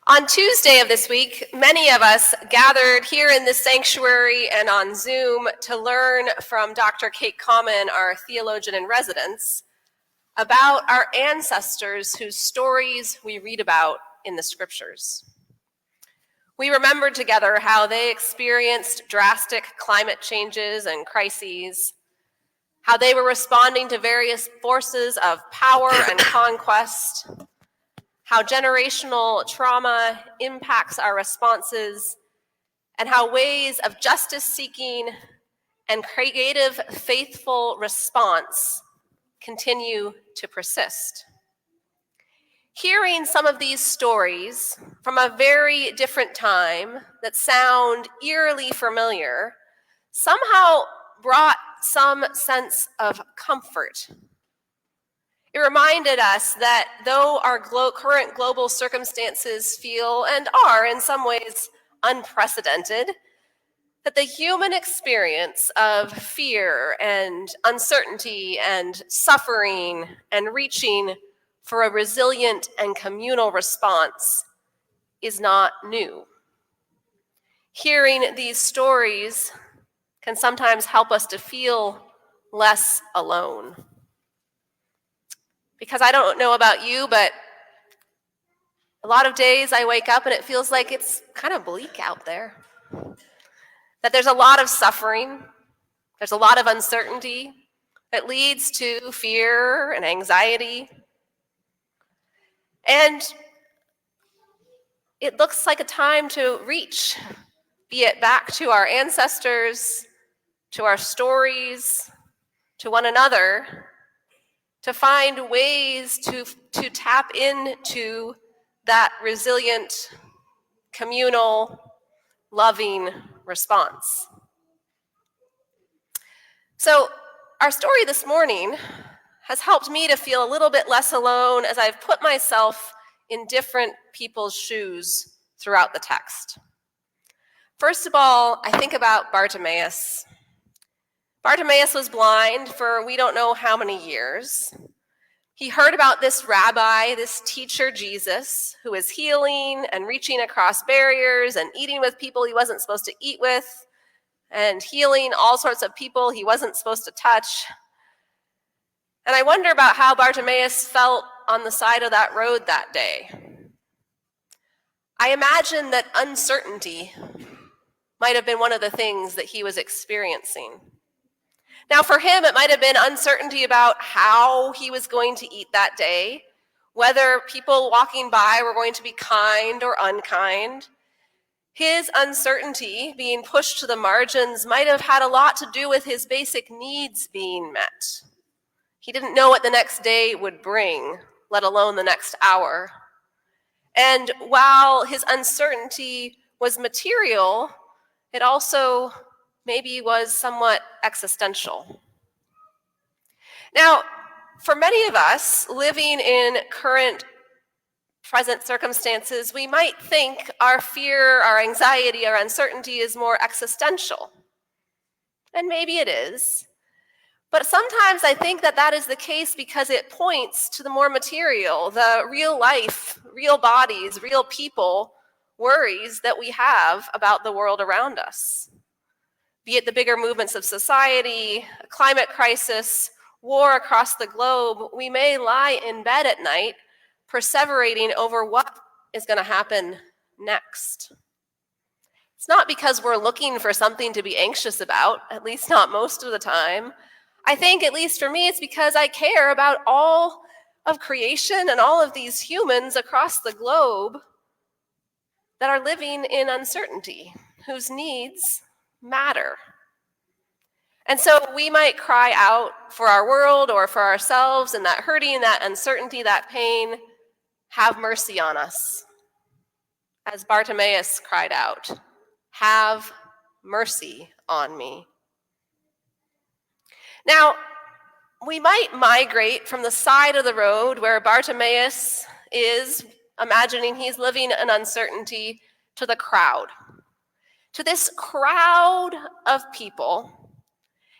On Tuesday of this week, many of us gathered here in this sanctuary and on Zoom to learn from Dr. Kate Common, our theologian in residence, about our ancestors whose stories we read about in the scriptures. We remembered together how they experienced drastic climate changes and crises, how they were responding to various forces of power and conquest, how generational trauma impacts our responses, and how ways of justice-seeking and creative, faithful response continue to persist. Hearing some of these stories from a very different time that sound eerily familiar somehow brought some sense of comfort. It reminded us that though our current global circumstances feel and are in some ways unprecedented, that the human experience of fear and uncertainty and suffering and reaching for a resilient and communal response is not new. Hearing these stories can sometimes help us to feel less alone. Because I don't know about you, but a lot of days I wake up and it feels like it's kind of bleak out there. That there's a lot of suffering, there's a lot of uncertainty that leads to fear and anxiety. And it looks like a time to reach, be it back to our ancestors, to our stories, to one another, to find ways to tap into that resilient, communal, loving response. So our story this morning has helped me to feel a little bit less alone as I've put myself in different people's shoes throughout the text. First of all, I think about Bartimaeus. Bartimaeus was blind for we don't know how many years. He heard about this rabbi, this teacher Jesus, who is healing and reaching across barriers and eating with people he wasn't supposed to eat with and healing all sorts of people he wasn't supposed to touch. And I wonder about how Bartimaeus felt on the side of that road that day. I imagine that uncertainty might have been one of the things that he was experiencing. Now, for him, it might have been uncertainty about how he was going to eat that day, whether people walking by were going to be kind or unkind. His uncertainty, being pushed to the margins, might have had a lot to do with his basic needs being met. He didn't know what the next day would bring, let alone the next hour. And while his uncertainty was material, it also maybe was somewhat existential. Now, for many of us living in current present circumstances, we might think our fear, our anxiety, our uncertainty is more existential. And maybe it is. But sometimes I think that that is the case because it points to the more material, the real life, real bodies, real people worries that we have about the world around us. Be it the bigger movements of society, a climate crisis, war across the globe, we may lie in bed at night perseverating over what is going to happen next. It's not because we're looking for something to be anxious about, at least not most of the time. I think, at least for me, it's because I care about all of creation and all of these humans across the globe that are living in uncertainty, whose needs matter. And so we might cry out for our world or for ourselves and that hurting, that uncertainty, that pain, have mercy on us. As Bartimaeus cried out, have mercy on me. Now, we might migrate from the side of the road where Bartimaeus is, imagining he's living in uncertainty, to the crowd. To this crowd of people.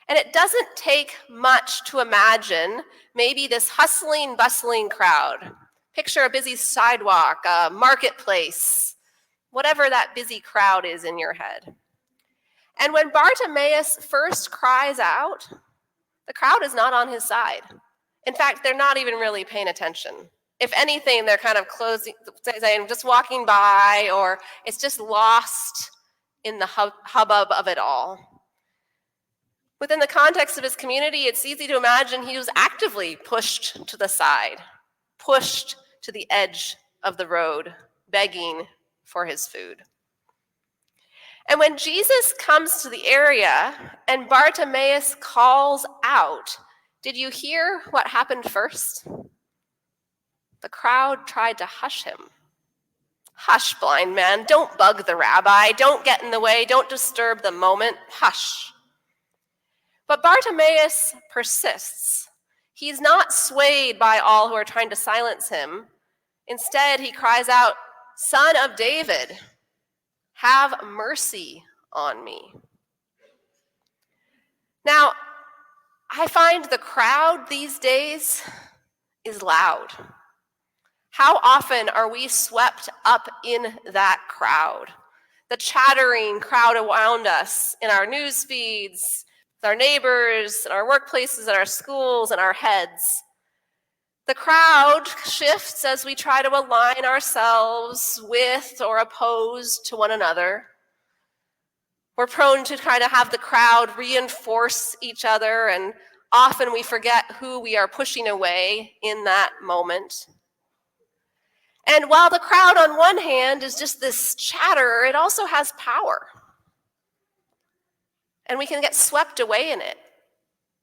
And it doesn't take much to imagine maybe this hustling, bustling crowd. Picture a busy sidewalk, a marketplace, whatever that busy crowd is in your head. And when Bartimaeus first cries out, the crowd is not on his side. In fact, they're not even really paying attention. If anything, they're kind of saying, just walking by, or it's just lost in the hubbub of it all. Within the context of his community, it's easy to imagine he was actively pushed to the side, pushed to the edge of the road, begging for his food. And when Jesus comes to the area and Bartimaeus calls out, did you hear what happened first? The crowd tried to hush him. Hush, blind man, don't bug the rabbi, don't get in the way, don't disturb the moment, hush. But Bartimaeus persists. He's not swayed by all who are trying to silence him. Instead, he cries out, "Son of David, have mercy on me." Now, I find the crowd these days is loud. How often are we swept up in that crowd? The chattering crowd around us in our news feeds, with our neighbors, in our workplaces, in our schools, in our heads. The crowd shifts as we try to align ourselves with or opposed to one another. We're prone to try to have the crowd reinforce each other, and often we forget who we are pushing away in that moment. And while the crowd on one hand is just this chatter, it also has power. And we can get swept away in it.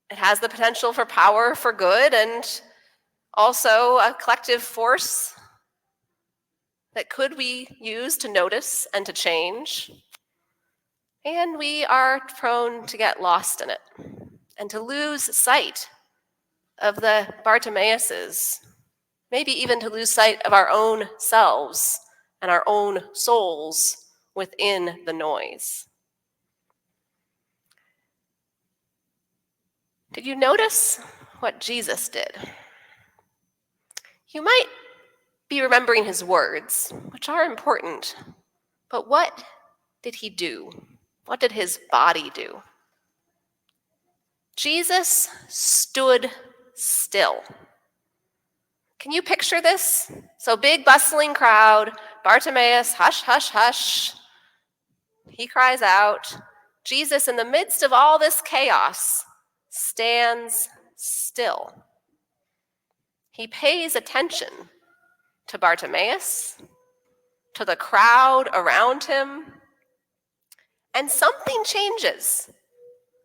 It has the potential for power for good and also a collective force that could be used to notice and to change. And we are prone to get lost in it and to lose sight of the Bartimaeuses, maybe even to lose sight of our own selves and our own souls within the noise. Did you notice what Jesus did? You might be remembering his words, which are important, but what did he do? What did his body do? Jesus stood still. Can you picture this? So big bustling crowd, Bartimaeus, hush, hush, hush. He cries out. Jesus, in the midst of all this chaos, stands still. He pays attention to Bartimaeus, to the crowd around him, and something changes.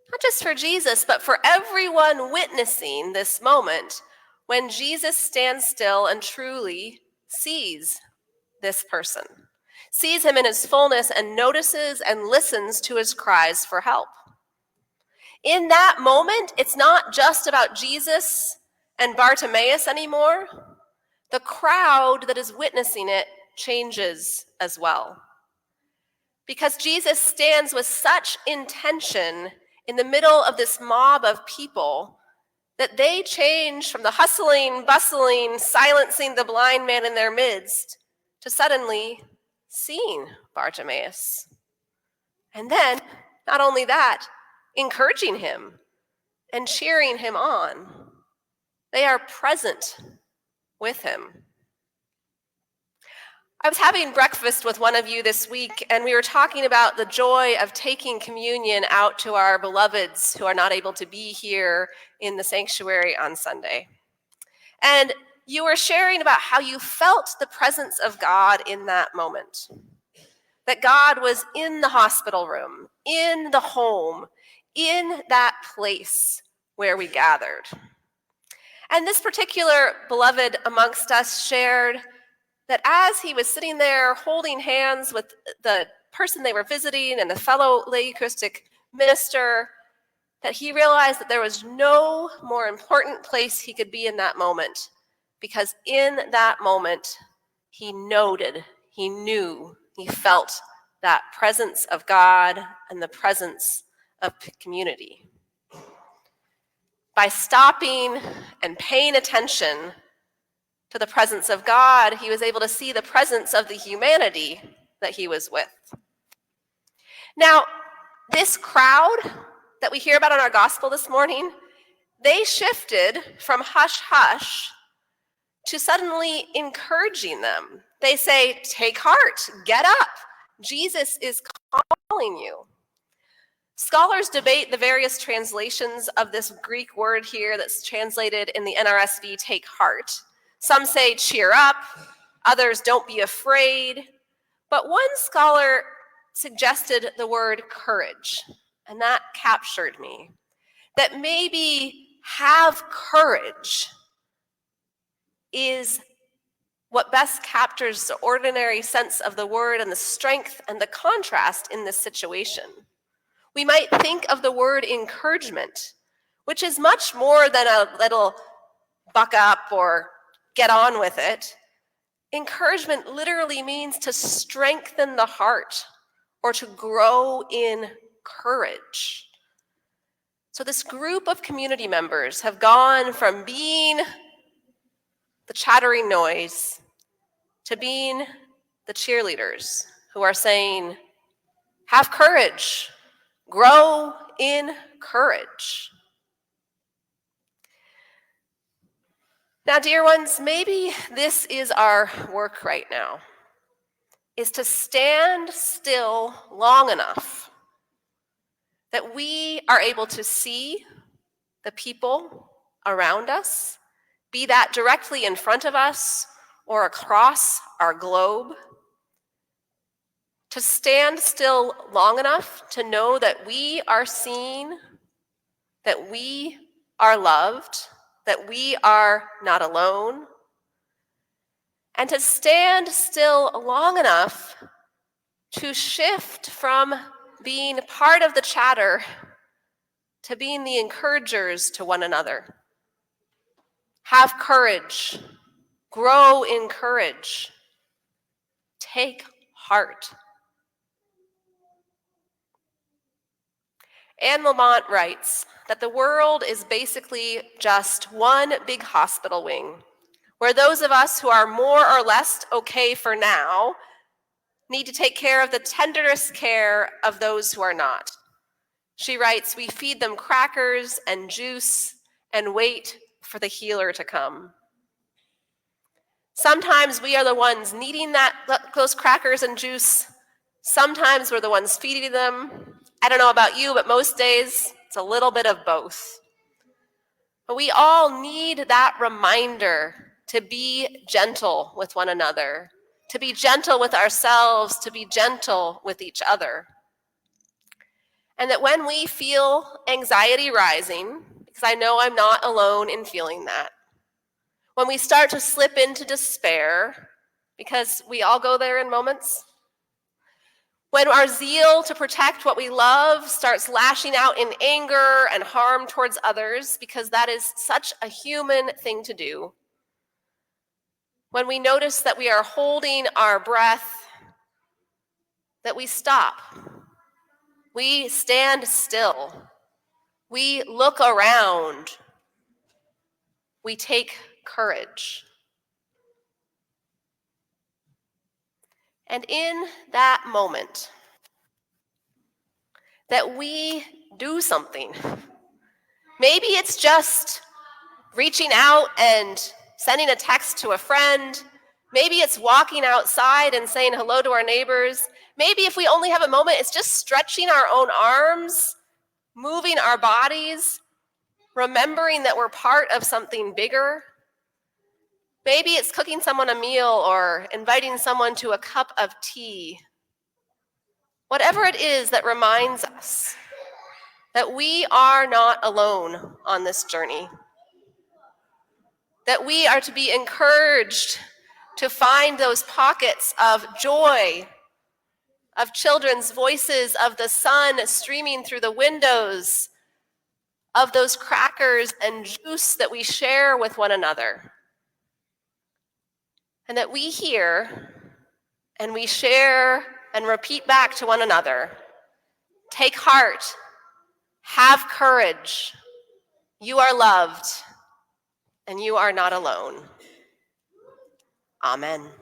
Not just for Jesus, but for everyone witnessing this moment when Jesus stands still and truly sees this person, sees him in his fullness and notices and listens to his cries for help. In that moment, it's not just about Jesus and Bartimaeus anymore. The crowd that is witnessing it changes as well. Because Jesus stands with such intention in the middle of this mob of people that they change from the hustling, bustling, silencing the blind man in their midst to suddenly seeing Bartimaeus. And then, not only that, encouraging him and cheering him on. They are present with him. I was having breakfast with one of you this week, and we were talking about the joy of taking communion out to our beloveds who are not able to be here in the sanctuary on Sunday. And you were sharing about how you felt the presence of God in that moment. That God was in the hospital room, in the home, in that place where we gathered. And this particular beloved amongst us shared that as he was sitting there holding hands with the person they were visiting and the fellow lay Eucharistic minister, that he realized that there was no more important place he could be in that moment, because in that moment, he noted, he knew, he felt that presence of God and the presence of community. By stopping and paying attention, to the presence of God, he was able to see the presence of the humanity that he was with. Now, this crowd that we hear about in our gospel this morning, they shifted from hush hush to suddenly encouraging them. They say, take heart, get up. Jesus is calling you. Scholars debate the various translations of this Greek word here that's translated in the NRSV, take heart. Some say cheer up, others don't be afraid. But one scholar suggested the word courage, and that captured me. That maybe have courage is what best captures the ordinary sense of the word and the strength and the contrast in this situation. We might think of the word encouragement, which is much more than a little buck up or get on with it. Encouragement literally means to strengthen the heart or to grow in courage. So this group of community members have gone from being the chattering noise to being the cheerleaders who are saying, have courage, grow in courage. Now, dear ones, maybe this is our work right now, is to stand still long enough that we are able to see the people around us, be that directly in front of us or across our globe, to stand still long enough to know that we are seen, that we are loved, that we are not alone, and to stand still long enough to shift from being part of the chatter to being the encouragers to one another. Have courage, grow in courage, take heart. Anne Lamott writes that the world is basically just one big hospital wing, where those of us who are more or less okay for now need to take care of the tenderest care of those who are not. She writes, we feed them crackers and juice and wait for the healer to come. Sometimes we are the ones needing those crackers and juice. Sometimes we're the ones feeding them. I don't know about you, but most days it's a little bit of both. But we all need that reminder to be gentle with one another, to be gentle with ourselves, to be gentle with each other. And that when we feel anxiety rising, because I know I'm not alone in feeling that, when we start to slip into despair, because we all go there in moments, when our zeal to protect what we love starts lashing out in anger and harm towards others, because that is such a human thing to do, when we notice that we are holding our breath, that we stop. We stand still. We look around. We take courage. And in that moment, that we do something. Maybe it's just reaching out and sending a text to a friend. Maybe it's walking outside and saying hello to our neighbors. Maybe if we only have a moment, it's just stretching our own arms, moving our bodies, remembering that we're part of something bigger. Maybe it's cooking someone a meal or inviting someone to a cup of tea. Whatever it is that reminds us that we are not alone on this journey, that we are to be encouraged to find those pockets of joy, of children's voices, of the sun streaming through the windows, of those crackers and juice that we share with one another. And that we hear and we share and repeat back to one another, take heart, have courage, you are loved, and you are not alone. Amen.